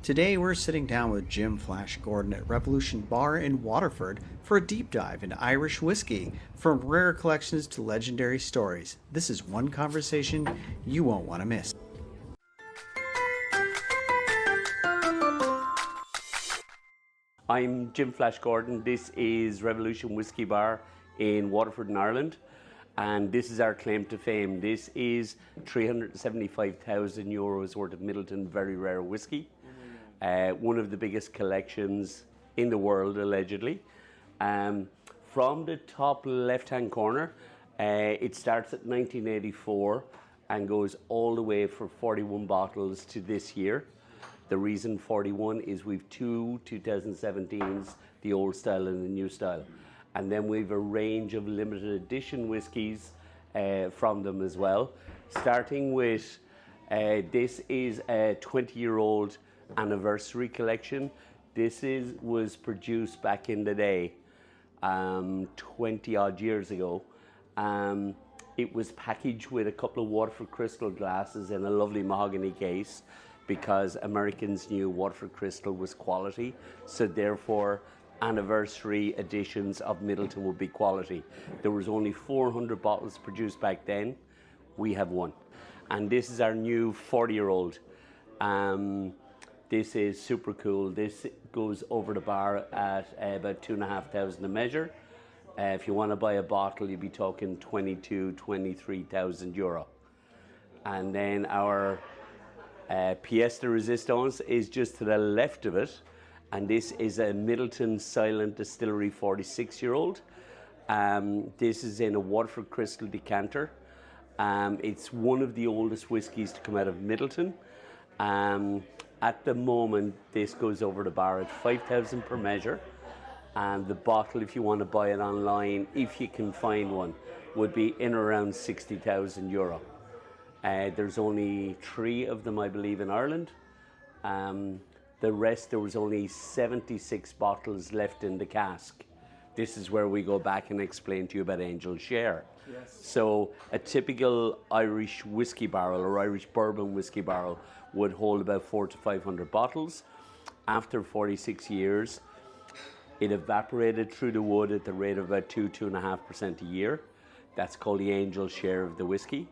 Today we're sitting down with Jim Flash Gordon at Revolution Bar in Waterford for a deep dive into Irish whiskey, from rare collections to legendary stories. This is one conversation you won't want to miss. I'm Jim Flash Gordon. This is Revolution Whiskey Bar in Waterford in Ireland, and this is our claim to fame. This is €375,000 worth of Midleton Very Rare Whiskey, one of the biggest collections in the world, allegedly. From the top left-hand corner, it starts at 1984 and goes all the way for 41 bottles to this year. The reason 41 is we've two 2017s, the old style and the new style. And then we've a range of limited edition whiskies from them as well. Starting with, this is a 20-year-old anniversary collection. This was produced back in the day, 20 odd years ago. It was packaged with a couple of Waterford crystal glasses in a lovely mahogany case, because Americans knew Waterford crystal was quality, so therefore anniversary editions of Midleton would be quality. There was only 400 bottles produced back then. We have one. And this is our new 40-year-old. This is super cool. This goes over the bar at about €2,500 a measure. If you want to buy a bottle, you'd be talking €23,000. And then our pièce de résistance is just to the left of it, and this is a Midleton Silent Distillery 46-year-old. This is in a Waterford crystal decanter. It's one of the oldest whiskies to come out of Midleton. At the moment, this goes over the bar at $5,000 per measure, and the bottle, if you want to buy it online, if you can find one, would be in around €60,000. There's only 3 of them, I believe, in Ireland. The rest, there was only 76 bottles left in the cask. This is where we go back and explain to you about Angel Share. Yes. So a typical Irish whiskey barrel or Irish bourbon whiskey barrel would hold about 400 to 500 bottles. After 46 years, it evaporated through the wood at the rate of about 2.5% a year. That's called the Angel Share of the whiskey.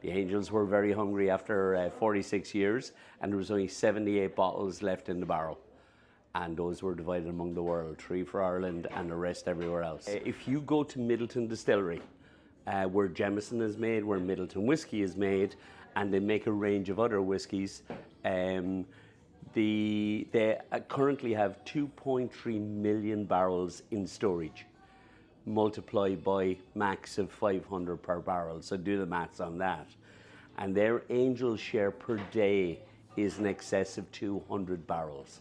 The Angels were very hungry after 46 years, and there was only 78 bottles left in the barrel. And those were divided among the world, 3 for Ireland and the rest everywhere else. If you go to Midleton Distillery, where Jameson is made, where Midleton whiskey is made, and they make a range of other whiskies, they currently have 2.3 million barrels in storage, multiplied by max of 500 per barrel, so do the maths on that. And their Angel Share per day is in excess of 200 barrels.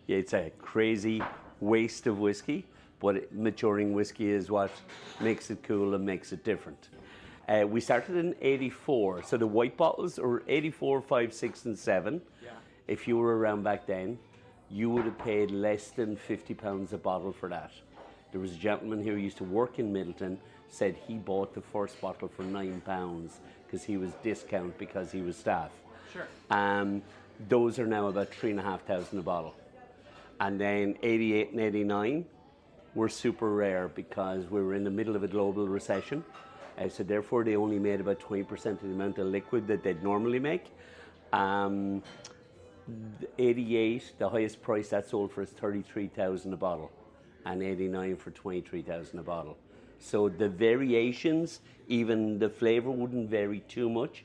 It's a crazy waste of whiskey, but maturing whiskey is what makes it cool and makes it different. We started in 84, so the white bottles are 84, 5, 6, and 7. Yeah. If you were around back then, you would have paid less than £50 a bottle for that. There was a gentleman who used to work in Midleton, said he bought the first bottle for £9 because he was discount because he was staff. Sure. Those are now about £3,500 a bottle. And then 88 and 89 were super rare because we were in the middle of a global recession. So therefore they only made about 20% of the amount of liquid that they'd normally make. 88, the highest price that sold for is $33,000 a bottle, and 89 for $23,000 a bottle. So the variations, even the flavor wouldn't vary too much.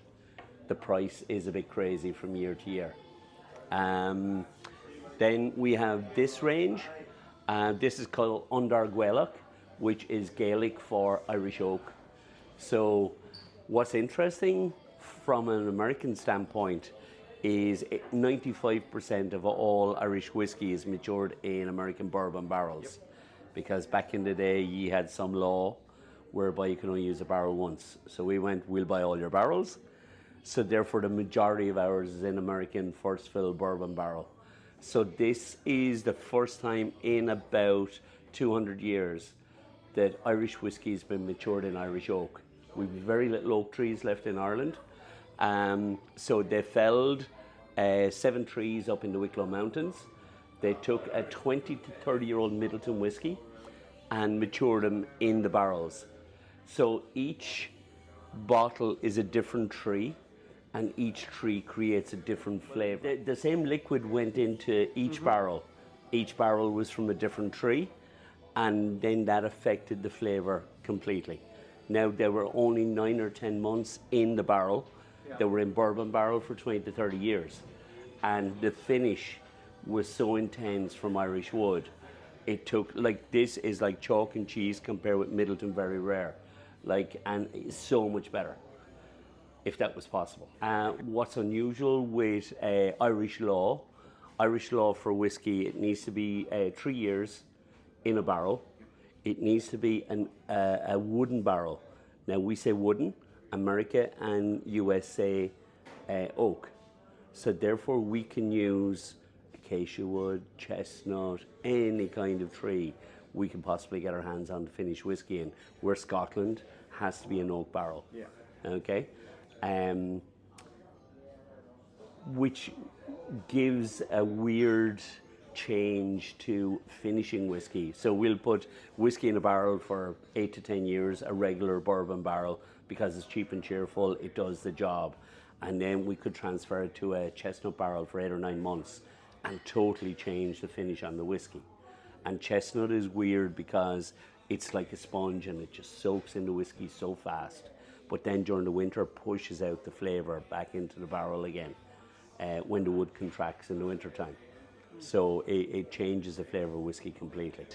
The price is a bit crazy from year to year. Then we have this range. This is called Undar Gaelach, which is Gaelic for Irish oak. So what's interesting from an American standpoint is 95% of all Irish whiskey is matured in American bourbon barrels. Yep. Because back in the day, you had some law whereby you can only use a barrel once. So we went, we'll buy all your barrels. So therefore, the majority of ours is in American first fill bourbon barrel. So this is the first time in about 200 years that Irish whiskey has been matured in Irish oak. We've very little oak trees left in Ireland. So they felled 7 trees up in the Wicklow Mountains. They took a 20 to 30-year-old Midleton whiskey and matured them in the barrels. So each bottle is a different tree, and each tree creates a different flavor. The same liquid went into each barrel. Each barrel was from a different tree, and then that affected the flavor completely. Now, they were only 9 or 10 months in the barrel. They were in bourbon barrel for 20 to 30 years. And the finish was so intense from Irish wood. It took, like, this is like chalk and cheese compared with Midleton Very Rare. Like, and it's so much better, if that was possible. What's unusual with Irish law for whiskey, it needs to be 3 years in a barrel. It needs to be a wooden barrel. Now, we say wooden, America and US say oak. So therefore we can use acacia wood, chestnut, any kind of tree we can possibly get our hands on to finish whiskey in. Where Scotland has to be an oak barrel. Yeah. Okay? Which gives a weird change to finishing whiskey. So we'll put whiskey in a barrel for 8 to 10 years, a regular bourbon barrel, because it's cheap and cheerful, it does the job. And then we could transfer it to a chestnut barrel for 8 or 9 months and totally change the finish on the whiskey. And chestnut is weird because it's like a sponge and it just soaks into whiskey so fast. But then during the winter, pushes out the flavor back into the barrel again when the wood contracts in the wintertime. So it changes the flavor of whiskey completely.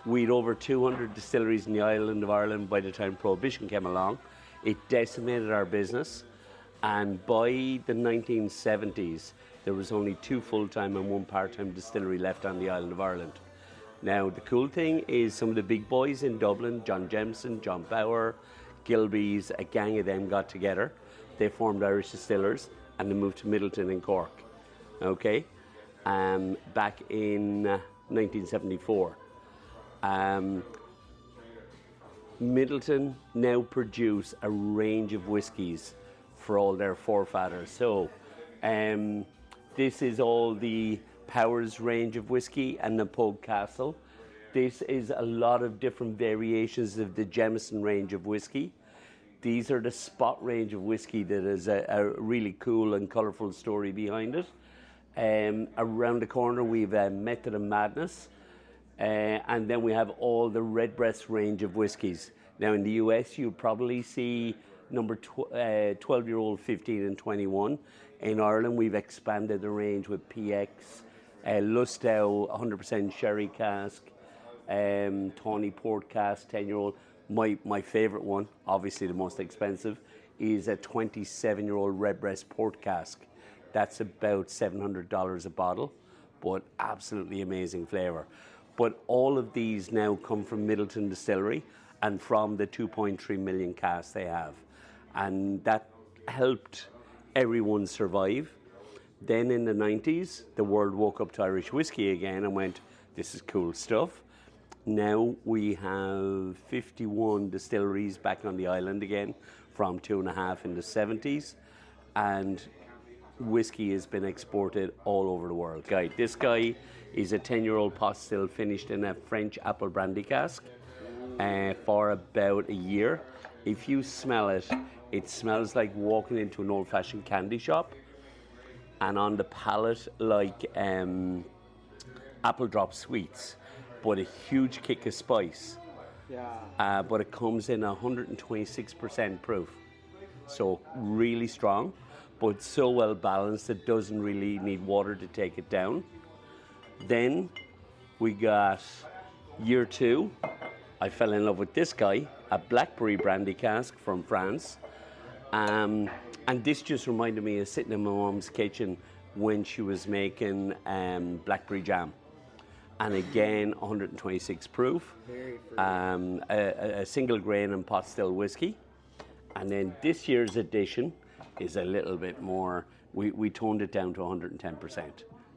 We had over 200 distilleries in the island of Ireland by the time Prohibition came along. It decimated our business. And by the 1970s, there was only 2 full-time and 1 part-time distillery left on the island of Ireland. Now, the cool thing is some of the big boys in Dublin, John Jemison, John Bauer, Gilbey's, a gang of them got together. They formed Irish Distillers and they moved to Midleton in Cork, okay? Back in 1974. Midleton now produce a range of whiskies for all their forefathers. So this is all the Powers range of whiskey and the Pogue Castle. This is a lot of different variations of the Jameson range of whiskey. These are the Spot range of whiskey that is a really cool and colourful story behind it. Around the corner we've Method and Madness, and then we have all the Redbreast range of whiskies. Now in the US you'll probably see number 12-year-old, 15 and 21. In Ireland we've expanded the range with PX, Lustow 100% sherry cask, Tawny port cask 10-year-old. My favourite one, obviously the most expensive, is a 27-year-old Redbreast port cask. That's about $700 a bottle, but absolutely amazing flavour. But all of these now come from Midleton Distillery and from the 2.3 million casks they have. And that helped everyone survive. Then in the 90s, the world woke up to Irish whiskey again and went, this is cool stuff. Now we have 51 distilleries back on the island again from 2.5 in the 70s. And whiskey has been exported all over the world. This guy is a 10-year-old pot still finished in a French apple brandy cask for about a year. If you smell it, it smells like walking into an old-fashioned candy shop, and on the palate like apple drop sweets, but a huge kick of spice. Yeah. But it comes in 126% proof, so really strong, but so well balanced it doesn't really need water to take it down. Then we got year 2. I fell in love with this guy, a blackberry brandy cask from France. And this just reminded me of sitting in my mom's kitchen when she was making blackberry jam. And again, 126 proof, a single grain and pot still whiskey. And then this year's edition is a little bit more, we toned it down to 110%,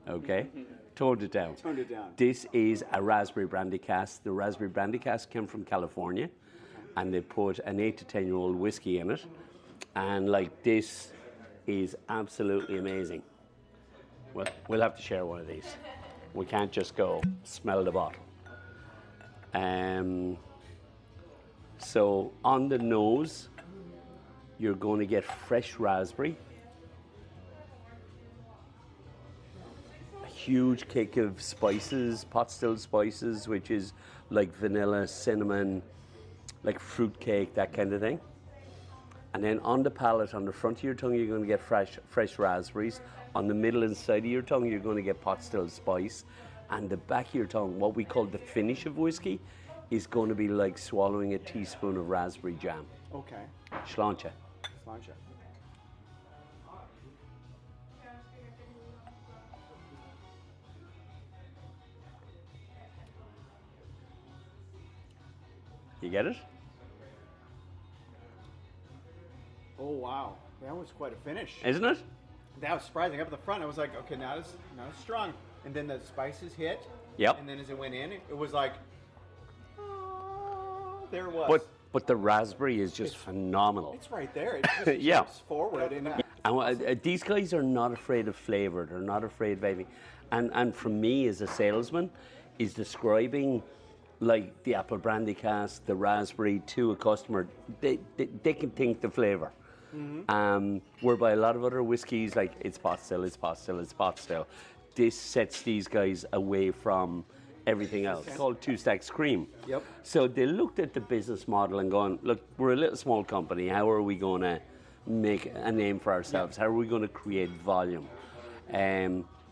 okay? Toned it down. Toned it down. This is a raspberry brandy cask. The raspberry brandy cask came from California, and they put an 8 to 10-year-old whiskey in it. And like, this is absolutely amazing. Well, we'll have to share one of these. We can't just go smell the bottle. So on the nose, you're going to get fresh raspberry, a huge kick of spices, pot still spices, which is like vanilla, cinnamon, like fruit cake, that kind of thing. And then on the palate, on the front of your tongue, you're going to get fresh raspberries. On the middle and side of your tongue, you're going to get pot still spice. And the back of your tongue, what we call the finish of whiskey, is going to be like swallowing a teaspoon of raspberry jam. Okay. Sláinte. Sláinte. You get it? Oh, wow. That was quite a finish. Isn't it? That was surprising. Up at the front, I was like, okay, not as strong. And then the spices hit. Yep. And then as it went in, it was like, oh, there it was. But the raspberry is just phenomenal. It's right there. It just Yeah. jumps forward. And And these guys are not afraid of flavour. They're not afraid of anything. And for me as a salesman, is describing like the apple brandy cask, the raspberry to a customer. They can think the flavour. Whereby a lot of other whiskies, like it's pot still, it's pot still, it's pot still. This sets these guys away from everything else. It's called Two Stacks Cream. Yep. So they looked at the business model and gone, look, we're a little small company. How are we going to make a name for ourselves? How are we going to create volume?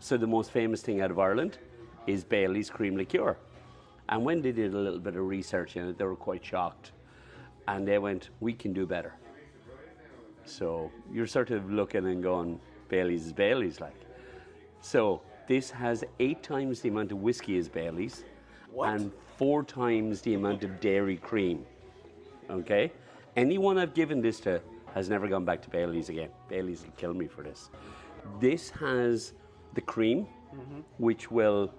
So the most famous thing out of Ireland is Bailey's cream liqueur. And when they did a little bit of research in it, they were quite shocked. And they went, we can do better. So you're sort of looking and going, Bailey's is Bailey's like. So this has 8 times the amount of whiskey as Bailey's. What? And 4 times the amount of dairy cream. Okay? Anyone I've given this to has never gone back to Bailey's again. Bailey's will kill me for this. This has the cream, which will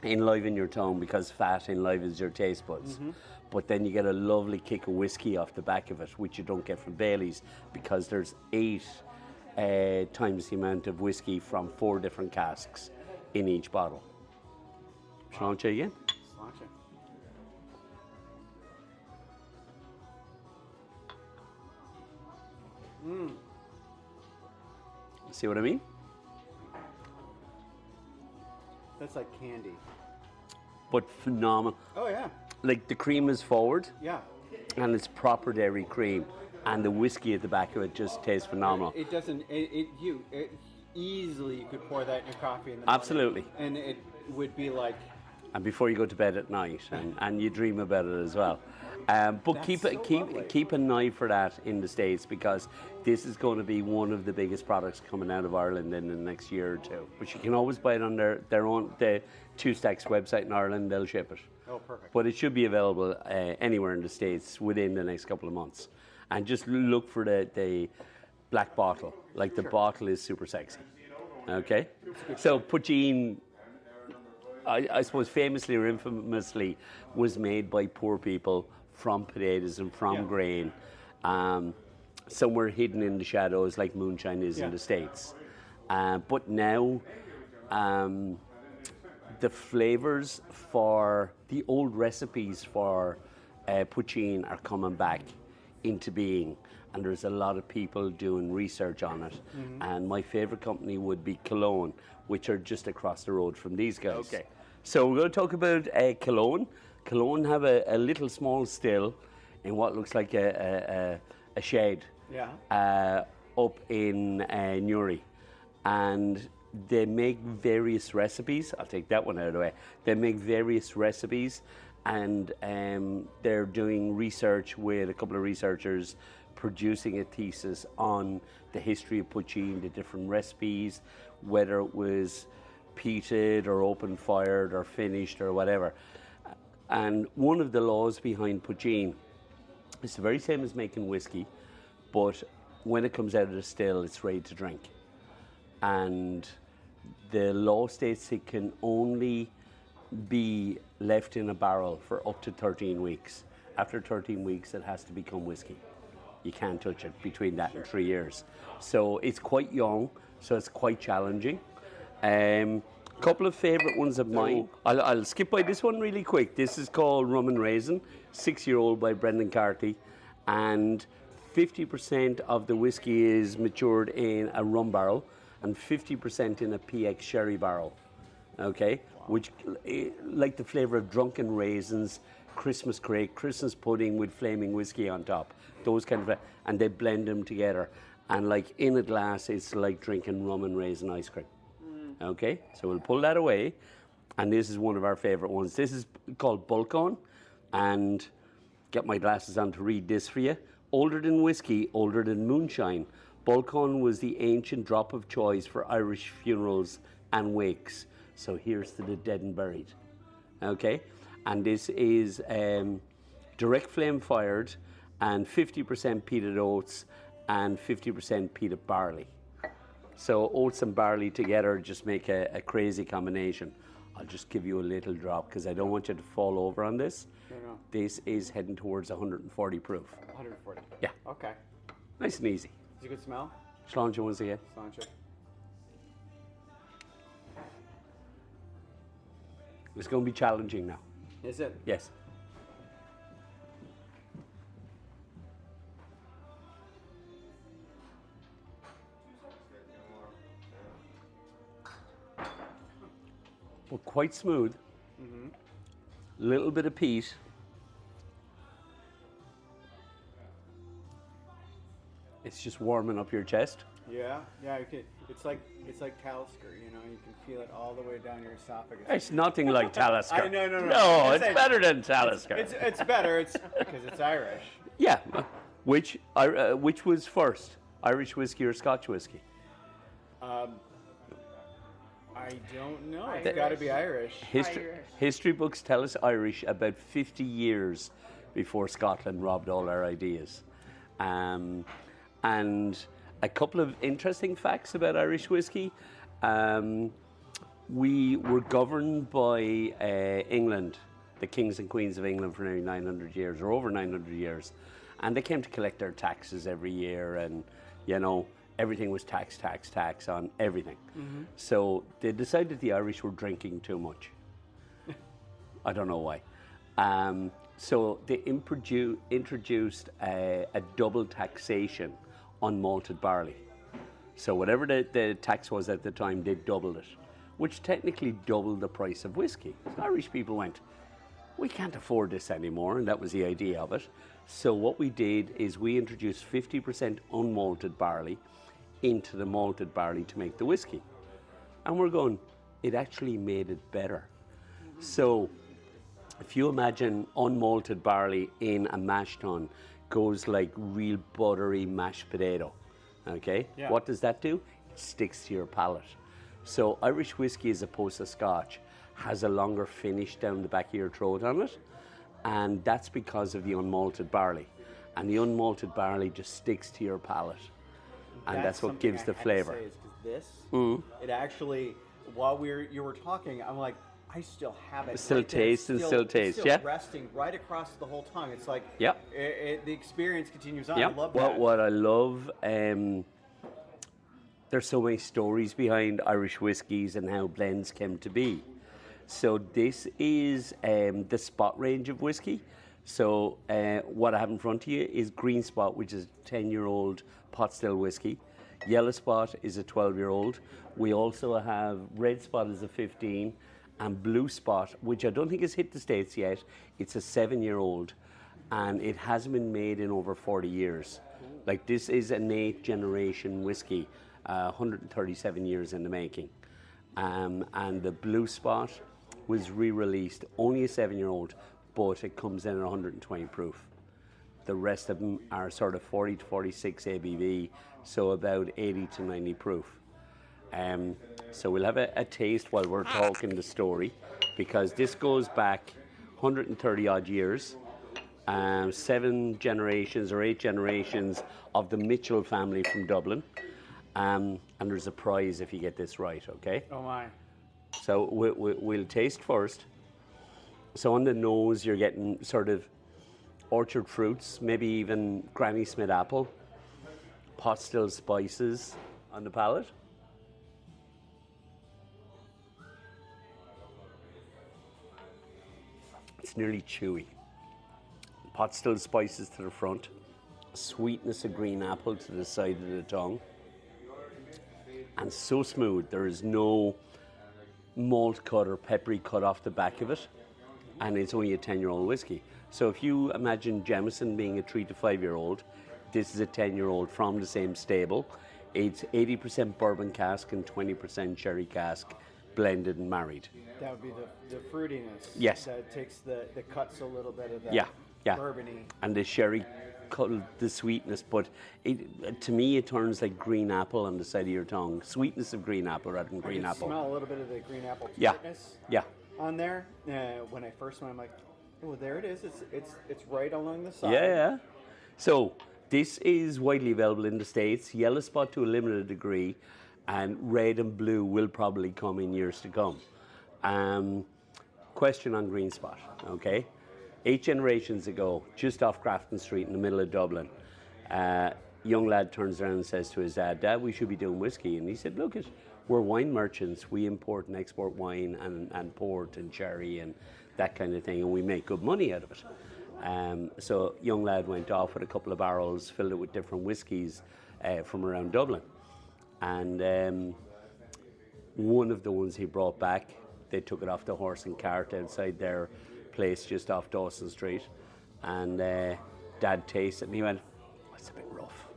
enliven your tongue because fat enlivens your taste buds. But then you get a lovely kick of whiskey off the back of it, which you don't get from Bailey's because there's 8 times the amount of whiskey from 4 different casks in each bottle. Sláinte again. Sláinte. See what I mean? That's like candy. But phenomenal. Oh, yeah. Like the cream is forward Yeah. and it's proper dairy cream. And the whiskey at the back of it just tastes phenomenal. It doesn't, easily you could pour that in your coffee in the morning. Absolutely. And it would be like, And before you go to bed at night, and you dream about it as well. But That's so lovely. keep an eye for that in the States because this is going to be one of the biggest products coming out of Ireland in the next year or two. But you can always buy it on their own, the Two Stacks website in Ireland, they'll ship it. oh, perfect. But it should be available anywhere in the States within the next couple of months. And just look for the black bottle. Like the bottle is super sexy. Okay? So poutine, I suppose famously or infamously, was made by poor people from potatoes and from grain. Somewhere hidden in the shadows like moonshine is in the States. But now the flavors for the old recipes for poutine are coming back into being, and there's a lot of people doing research on it. And my favorite company would be Cologne, which are just across the road from these guys. Okay. So we're going to talk about Cologne. Cologne have a little small still in what looks like a shed up in Newry, and they make various recipes. I'll take that one out of the way. They make various recipes, and they're doing research with a couple of researchers producing a thesis on the history of poutine, the different recipes, whether it was peated or open fired or finished or whatever. And one of the laws behind poutine is the very same as making whiskey, but when it comes out of the still, it's ready to drink. And the law states it can only be left in a barrel for up to 13 weeks. After 13 weeks, it has to become whiskey. You can't touch it between that and 3 years. So it's quite young, so it's quite challenging. Couple of favourite ones of mine. I'll skip by this one really quick. This is called Rum and Raisin, 6-year-old by Brendan Carty, and 50% of the whiskey is matured in a rum barrel and 50% in a PX sherry barrel. Okay, which like the flavour of drunken raisins, Christmas cake, Christmas pudding with flaming whiskey on top. Those kind of, and they blend them together, and like in a glass, it's like drinking rum and raisin ice cream. Okay, so we'll pull that away, and this is one of our favourite ones. This is called Bulk-On, and get my glasses on to read this for you. Older than whiskey, older than moonshine. Bulk-On was the ancient drop of choice for Irish funerals and wakes. So here's to the dead and buried. Okay, and this is direct flame fired, and 50% peated oats and 50% peated barley. So oats and barley together just make a crazy combination. I'll just give you a little drop because I don't want you to fall over on this. No. This is heading towards 140 proof. 140. Yeah. Okay. Nice and easy. Is it a good smell? Sláinte once again. Sláinte. It's going to be challenging now. Is it? Yes. But quite smooth. Little bit of peat. It's just warming up your chest. Yeah. You can, it's like Talisker, you know. You can feel it all the way down your esophagus. It's nothing like Talisker. No. No, it's better than Talisker. It's better. It's because it's Irish. Yeah. Which was first, Irish whiskey or Scotch whiskey? I don't know. It's got to be Irish. History books tell us Irish about 50 years before Scotland robbed all our ideas. And a couple of interesting facts about Irish whiskey. We were governed by England, the kings and queens of England, for nearly 900 years, or over 900 years. And they came to collect their taxes every year, and, you know, everything was tax on everything. So they decided the Irish were drinking too much. I don't know why. So they introduced a double taxation on malted barley. So whatever the tax was at the time, they doubled it, which technically doubled the price of whiskey. So Irish people went, we can't afford this anymore, and that was the idea of it. So what we did is we introduced 50% unmalted barley into the malted barley to make the whiskey. And we're going, it actually made it better. So if you imagine unmalted barley in a mash tun goes like real buttery mashed potato, okay? Yeah. What does that do? It sticks to your palate. So Irish whiskey, as opposed to Scotch, has a longer finish down the back of your throat on it, and that's because of the unmalted barley. And the unmalted barley just sticks to your palate, and that's what gives the flavor. Is this, it actually, while you were talking, I'm like, I still have it. Still right there. taste and still taste, it's yeah. Resting right across the whole tongue. It's like, Yep. The experience continues on. Yep. I love that. What I love, there's so many stories behind Irish whiskies and how blends came to be. So this is the Spot range of whiskey. So what I have in front of you is Green Spot, which is a 10-year-old pot still whiskey. Yellow Spot is a 12-year-old. We also have Red Spot is a 15, and Blue Spot, which I don't think has hit the States yet. It's a 7-year-old, and it hasn't been made in over 40 years. Like, this is an 8th generation whiskey, 137 years in the making. And the Blue Spot was re-released, only a 7-year-old, but it comes in at 120 proof. The rest of them are sort of 40 to 46 ABV, so about 80 to 90 proof. So we'll have a taste while we're talking the story, because this goes back 130 odd years, 7 generations or 8 generations of the Mitchell family from Dublin. And there's a prize if you get this right, okay? Oh my. So we'll taste first. So on the nose, you're getting sort of orchard fruits, maybe even Granny Smith apple, pot still spices on the palate. It's nearly chewy. Pot still spices to the front, sweetness of green apple to the side of the tongue, and so smooth. There is no malt cut or peppery cut off the back of it, and it's only a 10-year-old whiskey. So if you imagine Jameson being a 3 to 5-year-old, this is a 10-year-old from the same stable. It's 80% bourbon cask and 20% sherry cask, blended and married. That would be the fruitiness. Yes. That takes the cuts a little bit of that Yeah. bourbony. And the sherry cut the sweetness, but to me it turns like green apple on the side of your tongue. Sweetness of green apple rather than green I apple. smell a little bit of the green apple Yeah. tartness Yeah. on there. When I first went, I'm like, oh, there it is. It's right along the side. Yeah. So this is widely available in the States. Yellow spot to a limited degree, and red and blue will probably come in years to come. Question on green spot, okay? 8 generations ago, just off Grafton Street in the middle of Dublin, young lad turns around and says to his dad, "Dad, we should be doing whiskey." And he said, "Look, we're wine merchants. We import and export wine and port and sherry and that kind of thing, and we make good money out of it." So young lad went off with a couple of barrels, filled it with different whiskies from around Dublin. And one of the ones he brought back, they took it off the horse and cart outside their place just off Dawson Street. And Dad tasted it and he went, "Oh, it's a bit rough.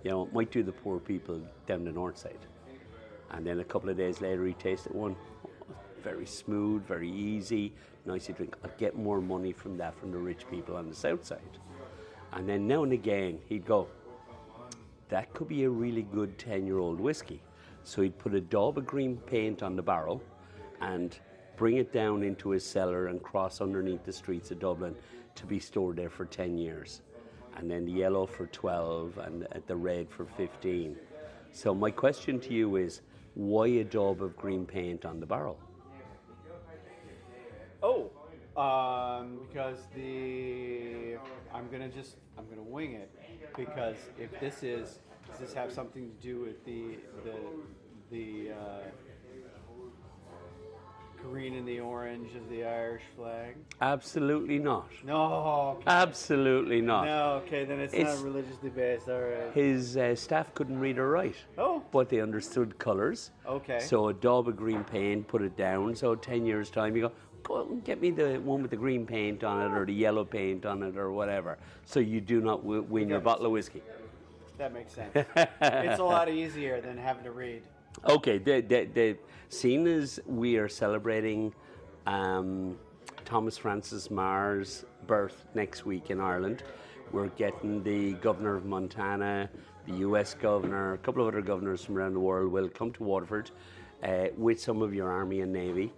You know, it might do the poor people down the north side." And then a couple of days later he tasted one. Very smooth, very easy, nice to drink. I'd get more money from that from the rich people on the south side. And then now and again he'd go, "That could be a really good 10-year-old whiskey." So he'd put a daub of green paint on the barrel and bring it down into his cellar and cross underneath the streets of Dublin to be stored there for 10 years. And then the yellow for 12 and the red for 15. So my question to you is, why a daub of green paint on the barrel? Oh, because I'm gonna wing it, because if does this have something to do with the green and the orange of the Irish flag? Absolutely not. No. Okay. Absolutely not. No. Okay, then it's not religiously based. All right. His staff couldn't read or write. Oh. But they understood colours. Okay. So a daub of green paint, put it down. So 10 years' time, you go, "Get me the one with the green paint on it or the yellow paint on it or whatever." So you do not win your bottle of whiskey. That makes sense. It's a lot easier than having to read. Okay, seeing as we are celebrating Thomas Francis Marr's birth next week in Ireland, we're getting the governor of Montana, the US governor, a couple of other governors from around the world will come to Waterford with some of your Army and Navy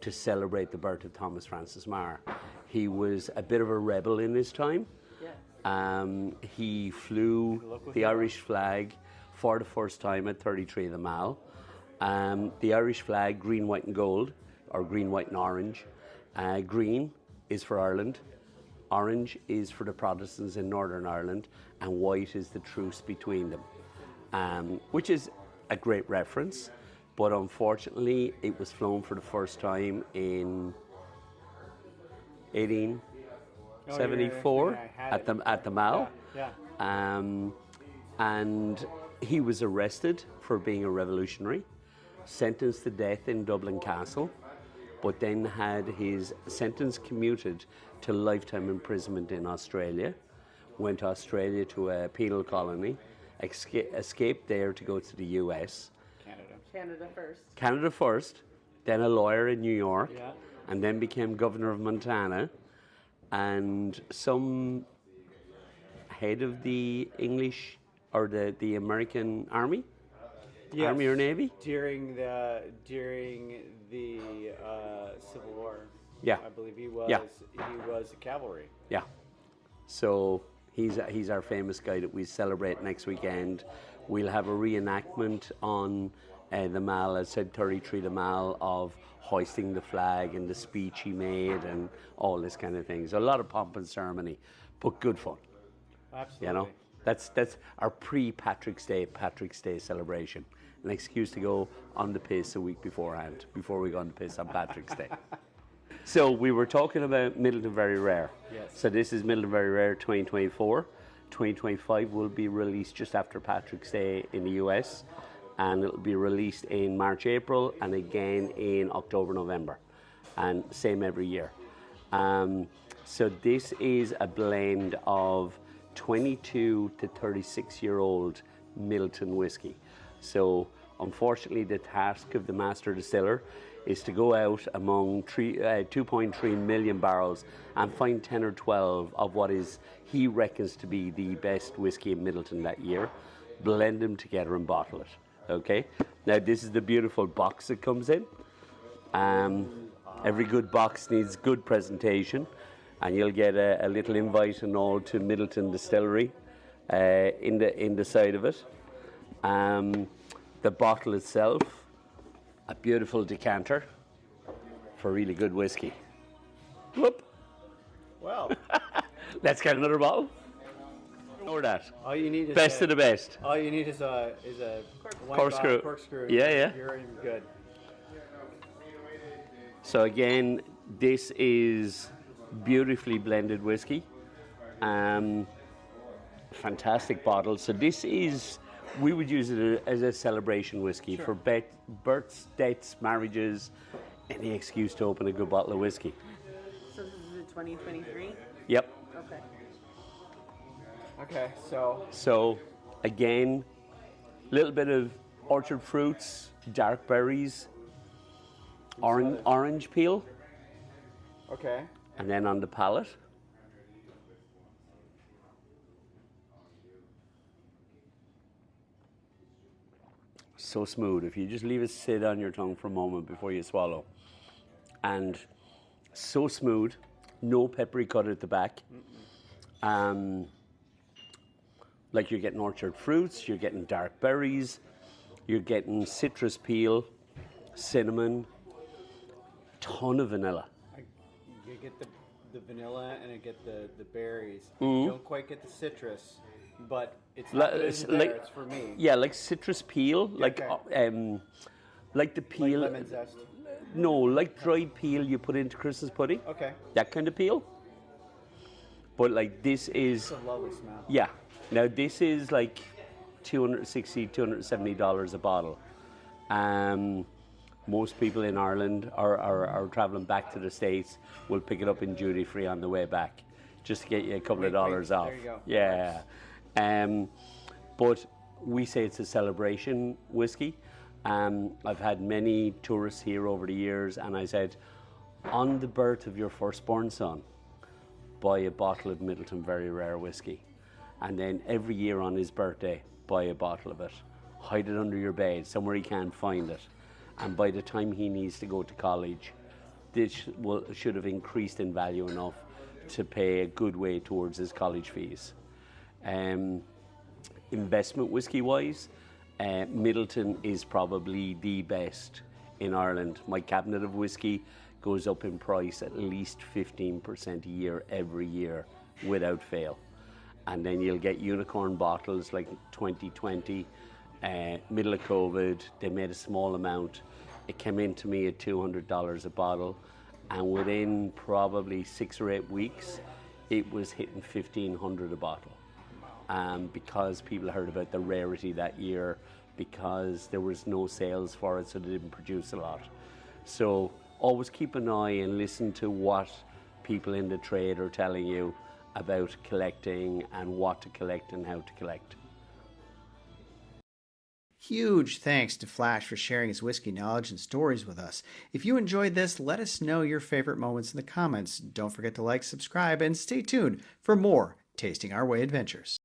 to celebrate the birth of Thomas Francis Marr. He was a bit of a rebel in his time. He flew the Irish flag for the first time at 33 of the Mall. The Irish flag, green, white and gold, or green, white and orange. Green is for Ireland, orange is for the Protestants in Northern Ireland, and white is the truce between them, which is a great reference, but unfortunately it was flown for the first time in 1874 at the Mall. And he was arrested for being a revolutionary, sentenced to death in Dublin Castle, but then had his sentence commuted to lifetime imprisonment in Australia, went to Australia to a penal colony, escaped there to go to the US. Canada first, then a lawyer in New York, and then became governor of Montana, and some head of the English or the American Army? Yes. Army or Navy? During the Civil War. Yeah. I believe he was a cavalry. Yeah. So he's our famous guy that we celebrate next weekend. We'll have a reenactment on the Mall, as said 33 the Mall, of hoisting the flag and the speech he made and all this kind of thing. So a lot of pomp and ceremony, but good fun. Absolutely. You know? That's our pre-Patrick's Day celebration. An excuse to go on the piss a week beforehand, before we go on the piss on Patrick's Day. So we were talking about Midleton Very Rare. Yes. So this is Midleton Very Rare 2024. 2025 will be released just after Patrick's Day in the US, and it'll be released in March, April, and again in October, November, and same every year. So this is a blend of 22 to 36-year-old Midleton whiskey. So unfortunately, the task of the master distiller is to go out among 2.3 million barrels and find 10 or 12 of what is he reckons to be the best whiskey in Midleton that year, blend them together and bottle it. Okay. Now this is the beautiful box it comes in. Every good box needs good presentation, and you'll get a little invite and all to Midleton Distillery in the side of it. The bottle itself, a beautiful decanter for really good whiskey. Whoop. Well, Let's get another bottle. Or that. all you need is Best of the best. all you need is a white Corkscrew. corkscrew. Yeah. You're good. So again, this is beautifully blended whiskey. Fantastic bottle. So this is, we would use it as a celebration whiskey for births, deaths, marriages, any excuse to open a good bottle of whiskey. So this is a 2023? Yep. Okay. Okay, So again, little bit of orchard fruits, dark berries, orange peel, okay. and then on the palate, so smooth. If you just leave it sit on your tongue for a moment before you swallow, and so smooth, no peppery cut at the back. Like you're getting orchard fruits, you're getting dark berries, you're getting citrus peel, cinnamon, ton of vanilla. You get the vanilla and you get the berries. You don't quite get the citrus, but it's not that it isn't there, it's for me. Yeah, like citrus peel, like Okay. like the peel. Like lemon zest. No, like dried peel you put into Christmas pudding. Okay. That kind of peel. But like this is, It's a lovely smell. yeah. Now this is like $260, $270 a bottle. Most people in Ireland are traveling back to the States will pick it up in duty free on the way back, just to get you a couple of dollars off. There you go. Yeah. But we say it's a celebration whiskey. I've had many tourists here over the years, and I said, on the birth of your firstborn son, buy a bottle of Midleton Very Rare Whiskey. And then every year on his birthday, buy a bottle of it. Hide it under your bed, somewhere he can't find it. And by the time he needs to go to college, this should have increased in value enough to pay a good way towards his college fees. Investment whiskey-wise, Midleton is probably the best in Ireland. My cabinet of whiskey goes up in price at least 15% a year every year without fail. And then you'll get unicorn bottles like 2020, middle of COVID, they made a small amount. It came into me at $200 a bottle, and within probably 6 or 8 weeks, it was hitting $1,500 a bottle. Because people heard about the rarity that year, because there was no sales for it, so they didn't produce a lot. So always keep an eye and listen to what people in the trade are telling you about collecting and what to collect and how to collect. Huge thanks to Flash for sharing his whiskey knowledge and stories with us. If you enjoyed this, let us know your favorite moments in the comments. Don't forget to like, subscribe, and stay tuned for more Tasting Our Way adventures.